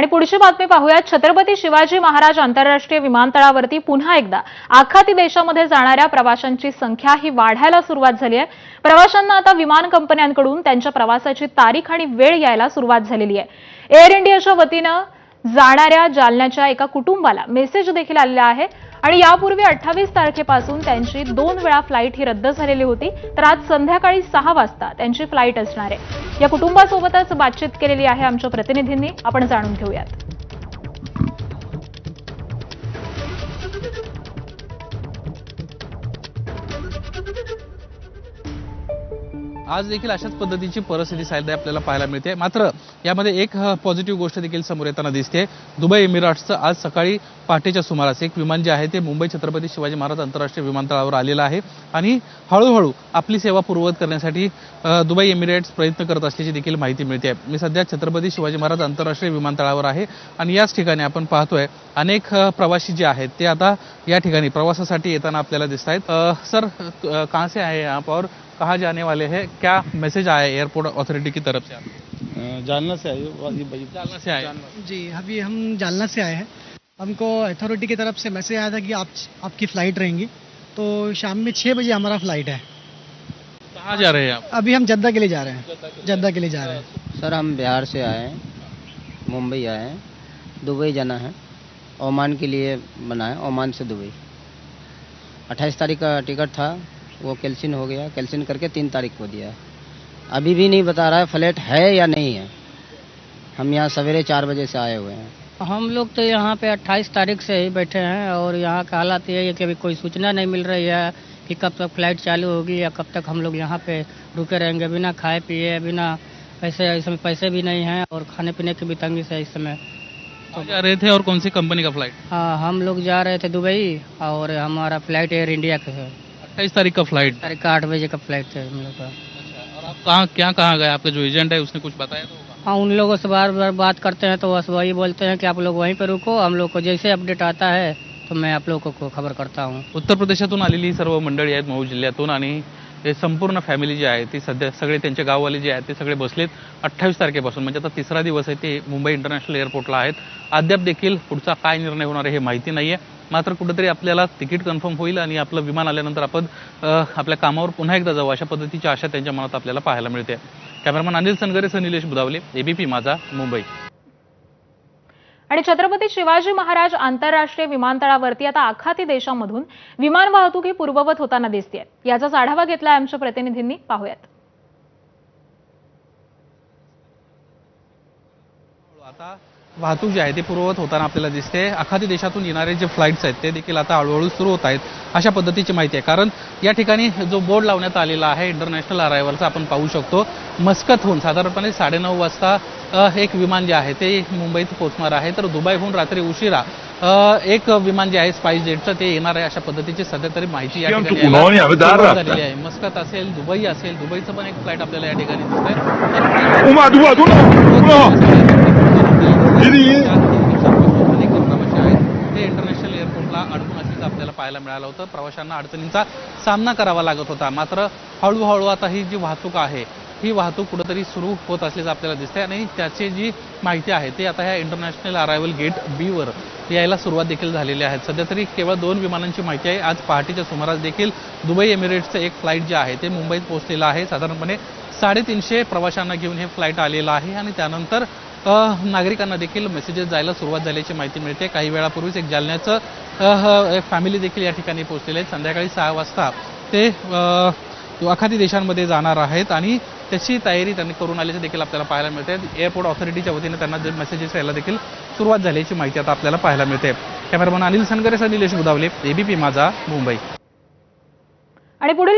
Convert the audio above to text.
आणि पुढची बातमी पाहूयात। छत्रपती शिवाजी महाराज आंतरराष्ट्रीय विमानतळावरती पुन्हा एकदा आखाती देशामध्ये जाणाऱ्या प्रवाशांची संख्या ही वाढायला सुरुवात झाली आहे। प्रवाशांना आता विमान कंपन्यांकडून त्यांच्या प्रवासाची तारीख आणि वेळ यायला सुरुवात झालेली आहे। एअर इंडियाच्या वतीने जाणाऱ्या जालन्याच्या एका कुटुंबाला मेसेज देखील आलेला आहे आणि यापूर्वी 28 तारखेपासून त्यांची 2 वेळा फ्लाइट ही रद्द झालेली होती, तर आज संध्याकाळी 6 वाजता त्यांची फ्लाइट असणार आहे। या कुटुंबासोबतच बातचीत केलेली आहे आमच्या प्रतिनिधींनी, आपण जाणून घेऊयात। आज देखील अशाच पद्धतीची परिस्थिती सायदा आपल्याला पाहायला मिळते। मात्र यामध्ये एक पॉझिटिव्ह गोष्ट देखील समोर येताना दिसते। दुबई एमिरेट्सचं आज सकाळी पहाटेच्या सुमारास एक विमान जे आहे ते मुंबई छत्रपती शिवाजी महाराज आंतरराष्ट्रीय विमानतळावर आलेलं आहे आणि हळूहळू आपली सेवा पूर्ववत करण्यासाठी दुबई एमिरेट्स प्रयत्न करत असल्याची देखील माहिती मिळते। मी सध्या छत्रपती शिवाजी महाराज आंतरराष्ट्रीय विमानतळावर आहे आणि याच ठिकाणी आपण पाहतोय अनेक प्रवासी जे आहेत ते आता या ठिकाणी प्रवासासाठी येताना आपल्याला दिसत आहेत। सर, कहां से आए आप और कहाँ जाने वाले हैं? क्या मैसेज आया है एयरपोर्ट अथॉरिटी की तरफ से? जालना से आए जालना से आए। जी, अभी हम जालना से आए हैं। हमको अथॉरिटी की तरफ से मैसेज आया था कि आपकी फ़्लाइट रहेंगी, तो शाम में 6 बजे हमारा फ़्लाइट है। कहाँ जा रहे हैं आप? अभी हम जद्दा के लिए जा रहे हैं। जद्दा के लिए जा रहे हैं। सर, हम बिहार से आए हैं, मुंबई आए हैं, दुबई जाना है, ओमान के लिए बना है, ओमान से दुबई। 28 तारीख का टिकट था, वो कैंसिल हो गया, कैंसिल करके 3 तारीख को दिया है। अभी भी नहीं बता रहा है फ्लाइट है या नहीं है। हम यहाँ सवेरे 4 बजे से आए हुए हैं। हम लोग तो यहाँ पे 28 तारीख से ही बैठे हैं और यहाँ का हालात ये है कि अभी कोई सूचना नहीं मिल रही है कि कब तक फ्लाइट चालू होगी या कब तक हम लोग यहाँ पे रुके रहेंगे बिना खाए पिए, बिना पैसे, इस समय पैसे भी नहीं हैं और खाने पीने की भी तंगी से इस समय। तो जा रहे थे और कौन सी कंपनी का फ्लाइट? हाँ, हम लोग जा रहे थे दुबई और हमारा फ्लाइट एयर इंडिया का है। 28 तारीख का फ्लाइट। तारीख का 8 बजे का फ्लाइट थे हम लोग का। और आप कहाँ गए? आपका जो एजेंट है उसने कुछ बताया तो? हाँ, उन लोगों से बार बार बात करते हैं तो बस वही बोलते हैं कि आप लोग वहीं पर रुको, हम लोग को जैसे अपडेट आता है तो मैं आप लोगों को खबर करता हूँ। उत्तर प्रदेशातून आलेली सर्व मंडळी आहेत मऊ जिल्ह्यातून आणि हे संपूर्ण फॅमिली जी आहे ती सध्या सगळे त्यांचे गाववाले जे आहेत ते सगळे बसलेत 28 तारखेपासून, म्हणजे आता 3रा दिवस आहे ते मुंबई इंटरनॅशनल एअरपोर्टला आहेत। अद्याप देखील पुढचा काय निर्णय होणार आहे हे माहिती नाहीये। मात्र कुठेतरी आपल्याला तिकीट कन्फर्म होईल आणि आपलं विमान आल्यानंतर आपण आपल्या कामावर पुन्हा एकदा जाऊ अशा पद्धतीची आशा त्यांच्या मनात आपल्याला पाहायला मिळते। कॅमेरामन अनिल सनगरेसह निलेश बुधावले, एबीपी माझा, मुंबई। आणि छत्रपती शिवाजी महाराज आंतरराष्ट्रीय विमानतळावरती आता आखाती देशांमधून विमान वाहतूक ही पूर्ववत होताना दिसते। याचाच आढावा घेतला आमच्या प्रतिनिधींनी, पाहूयात। आता वाहतूक जी आहे ती पूर्ववत होताना आपल्याला दिसते। आखाती देशातून येणारे जे फ्लाइट्स आहेत ते देखील आता हळूहळू सुरू होत आहेत अशा पद्धतीची माहिती आहे। कारण या ठिकाणी जो बोर्ड लावण्यात आलेला आहे इंटरनॅशनल अरायव्हलचा आपण पाहू शकतो। मस्कतहून साधारणपणे 9:30 वाजता एक विमान जे आहे ते मुंबईत पोहोचणार आहे, तर दुबईहून रात्री उशिरा एक विमान जे आहे स्पाइस जेटचं ते येणार आहे अशा पद्धतीची सध्या तरी माहिती या ठिकाणी झालेली आहे। मस्कत असेल, दुबई असेल, दुबईचं पण एक फ्लाइट आपल्याला या ठिकाणी दिसतंय। अनेक प्रवासी आहेत ते इंटरनॅशनल एअरपोर्टला अडकून असल्याचं आपल्याला पाहायला मिळालं होतं। प्रवाशांना अडचणींचा सामना करावा लागत होता। मात्र हळूहळू आता ही जी वाहतूक आहे ही वाहतूक कुठेतरी सुरू होत असल्याचं आपल्याला दिसतंय आणि त्याची जी माहिती आहे ते आता ह्या इंटरनॅशनल अरायव्हल गेट बी वर यायला सुरुवात देखील झालेली आहे। सध्या तरी केवळ 2 विमानांची माहिती आहे। आज पहाटेच्या सुमारास देखील दुबई एमिरेट्सचं एक फ्लाइट जे आहे ते मुंबईत पोहोचलेलं आहे। साधारणपणे 350 प्रवाशांना घेऊन हे फ्लाइट आलेलं आहे आणि त्यानंतर नागरिकांना देखील मेसेजेस जायला सुरुवात झाल्याची माहिती मिळते। काही वेळापूर्वीच एक जालन्याचं फॅमिली देखील या ठिकाणी पोहोचलेले आहेत। संध्याकाळी 6 वाजता ते आखाती देशांमध्ये जाणार आहेत आणि त्याची तयारी त्यांनी करून आल्याचे देखील आपल्याला पाहायला मिळते। एअरपोर्ट अथॉरिटीच्या वतीने त्यांना जे मेसेजेस यायला देखील सुरुवात झाल्याची माहिती आता आपल्याला पाहायला मिळते। कॅमेरामन अनिल सनगरेसह निलेश बुधावले, एबीपी माझा, मुंबई। आणि पुढील